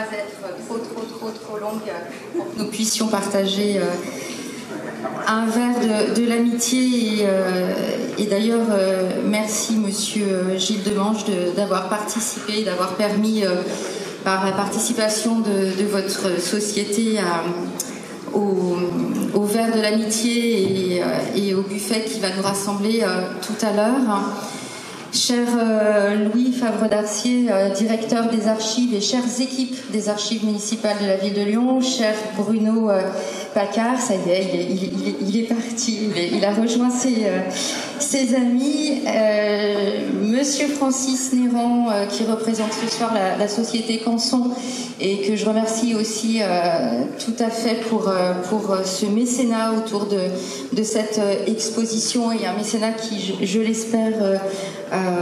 pas être trop longue pour que nous puissions partager un verre de l'amitié. Et d'ailleurs, merci Monsieur Gilles Demange d'avoir participé, d'avoir permis par la participation de votre société au verre de l'amitié et au buffet qui va nous rassembler tout à l'heure. Cher Louis Favre-Darcier, directeur des archives et chères équipes des archives municipales de la ville de Lyon, cher Bruno Pacard, ça y est, il est parti, il a rejoint ses amis, Monsieur Francis Néran, qui représente ce soir la société Canson et que je remercie aussi tout à fait pour ce mécénat autour de cette exposition, et un mécénat qui, je l'espère,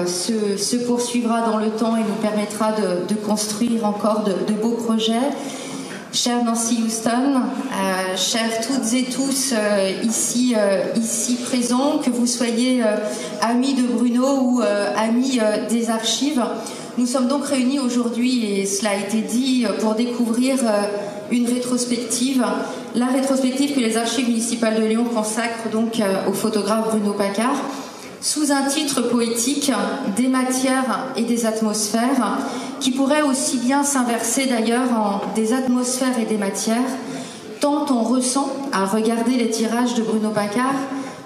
se poursuivra dans le temps et nous permettra de construire encore de beaux projets. Chère Nancy Houston, chères toutes et tous ici présents, que vous soyez amis de Bruno ou amis des archives, nous sommes donc réunis aujourd'hui, et cela a été dit, pour découvrir une rétrospective, la rétrospective que les archives municipales de Lyon consacrent donc au photographe Bruno Pacard, sous un titre poétique, des matières et des atmosphères, qui pourrait aussi bien s'inverser d'ailleurs en des atmosphères et des matières, tant on ressent à regarder les tirages de Bruno Pacard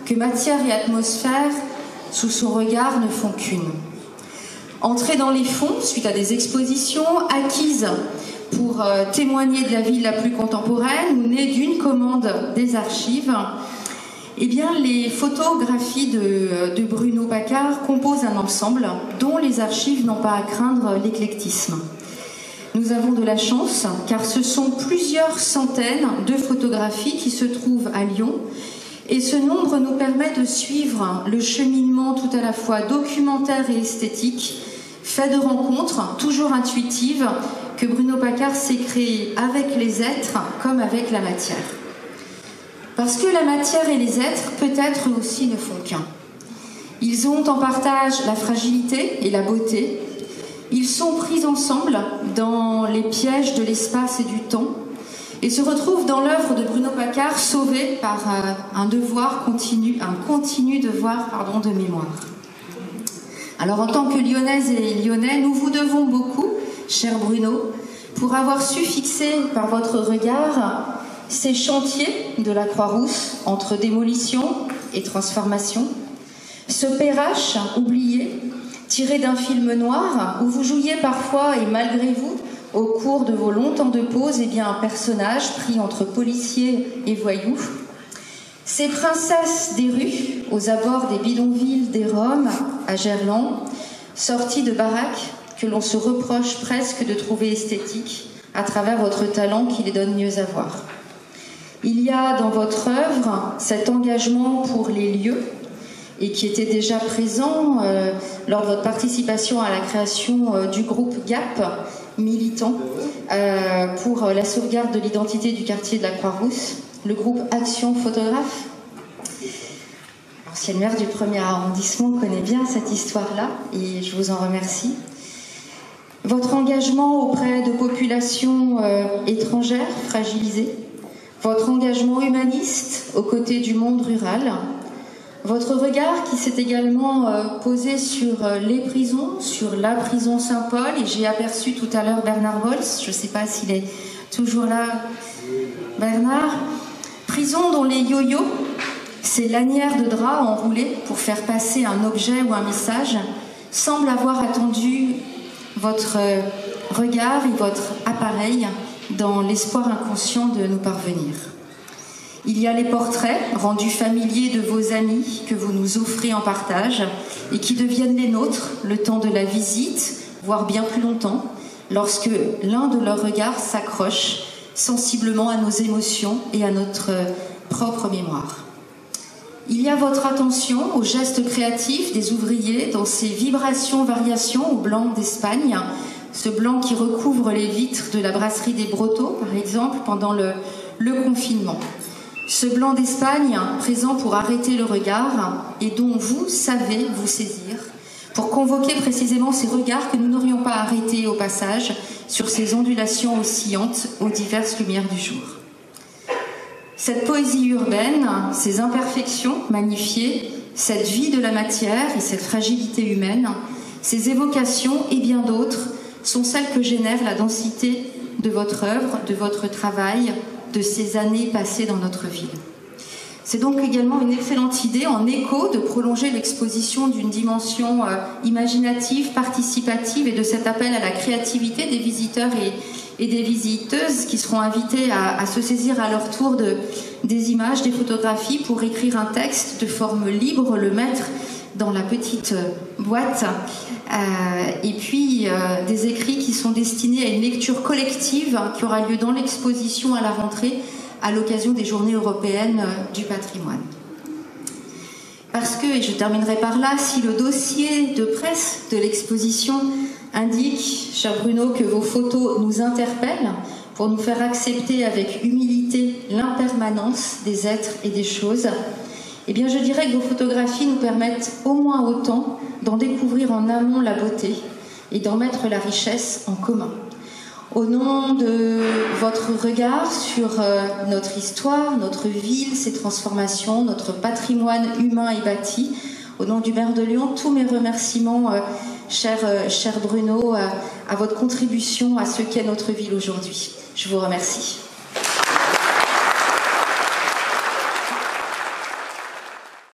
que matière et atmosphère, sous son regard, ne font qu'une. Entrer dans les fonds suite à des expositions acquises pour témoigner de la vie la plus contemporaine ou née d'une commande des archives, eh bien, les photographies de Bruno Pacard composent un ensemble dont les archives n'ont pas à craindre l'éclectisme. Nous avons de la chance, car ce sont plusieurs centaines de photographies qui se trouvent à Lyon, et ce nombre nous permet de suivre le cheminement tout à la fois documentaire et esthétique, fait de rencontres toujours intuitives, que Bruno Pacard s'est créé avec les êtres comme avec la matière. Parce que la matière et les êtres, peut-être eux aussi, ne font qu'un. Ils ont en partage la fragilité et la beauté. Ils sont pris ensemble dans les pièges de l'espace et du temps et se retrouvent dans l'œuvre de Bruno Pacard, sauvés par un continu devoir de mémoire. Alors, en tant que Lyonnaises et Lyonnais, nous vous devons beaucoup, cher Bruno, pour avoir su fixer par votre regard ces chantiers de la Croix-Rousse entre démolition et transformation, ce Perrache oublié, tiré d'un film noir où vous jouiez parfois et malgré vous, au cours de vos longs temps de pause, un personnage pris entre policiers et voyous, ces princesses des rues aux abords des bidonvilles des Roms à Gerland, sorties de baraques que l'on se reproche presque de trouver esthétiques à travers votre talent qui les donne mieux à voir. Il y a dans votre œuvre cet engagement pour les lieux et qui était déjà présent lors de votre participation à la création du groupe GAP, militant pour la sauvegarde de l'identité du quartier de la Croix-Rousse, le groupe Action Photographe. L'ancienne maire du 1er arrondissement connaît bien cette histoire-là et je vous en remercie. Votre engagement auprès de populations étrangères fragilisées, votre engagement humaniste aux côtés du monde rural, votre regard qui s'est également posé sur les prisons, sur la prison Saint-Paul, et j'ai aperçu tout à l'heure Bernard Bolz, je ne sais pas s'il est toujours là, Bernard, prison dont les yo-yo, ces lanières de drap enroulées pour faire passer un objet ou un message, semblent avoir attendu votre regard et votre appareil dans l'espoir inconscient de nous parvenir. Il y a les portraits rendus familiers de vos amis que vous nous offrez en partage et qui deviennent les nôtres le temps de la visite, voire bien plus longtemps, lorsque l'un de leurs regards s'accroche sensiblement à nos émotions et à notre propre mémoire. Il y a votre attention aux gestes créatifs des ouvriers dans ces vibrations-variations au blanc d'Espagne, ce blanc qui recouvre les vitres de la brasserie des Brotteaux, par exemple, pendant le confinement. Ce blanc d'Espagne, présent pour arrêter le regard et dont vous savez vous saisir pour convoquer précisément ces regards que nous n'aurions pas arrêtés au passage sur ces ondulations oscillantes aux diverses lumières du jour. Cette poésie urbaine, ces imperfections magnifiées, cette vie de la matière et cette fragilité humaine, ces évocations et bien d'autres sont celles que génère la densité de votre œuvre, de votre travail, de ces années passées dans notre ville. C'est donc également une excellente idée, en écho, de prolonger l'exposition d'une dimension imaginative, participative et de cet appel à la créativité des visiteurs et des visiteuses qui seront invités à se saisir à leur tour des images, des photographies pour écrire un texte de forme libre, le mettre dans la petite boîte, et puis des écrits qui sont destinés à une lecture collective qui aura lieu dans l'exposition à la rentrée à l'occasion des Journées européennes du patrimoine. Parce que, et je terminerai par là, si le dossier de presse de l'exposition indique, cher Bruno, que vos photos nous interpellent pour nous faire accepter avec humilité l'impermanence des êtres et des choses, eh bien je dirais que vos photographies nous permettent au moins autant d'en découvrir en amont la beauté et d'en mettre la richesse en commun. Au nom de votre regard sur notre histoire, notre ville, ses transformations, notre patrimoine humain et bâti, au nom du maire de Lyon, tous mes remerciements, cher Bruno, à votre contribution à ce qu'est notre ville aujourd'hui. Je vous remercie.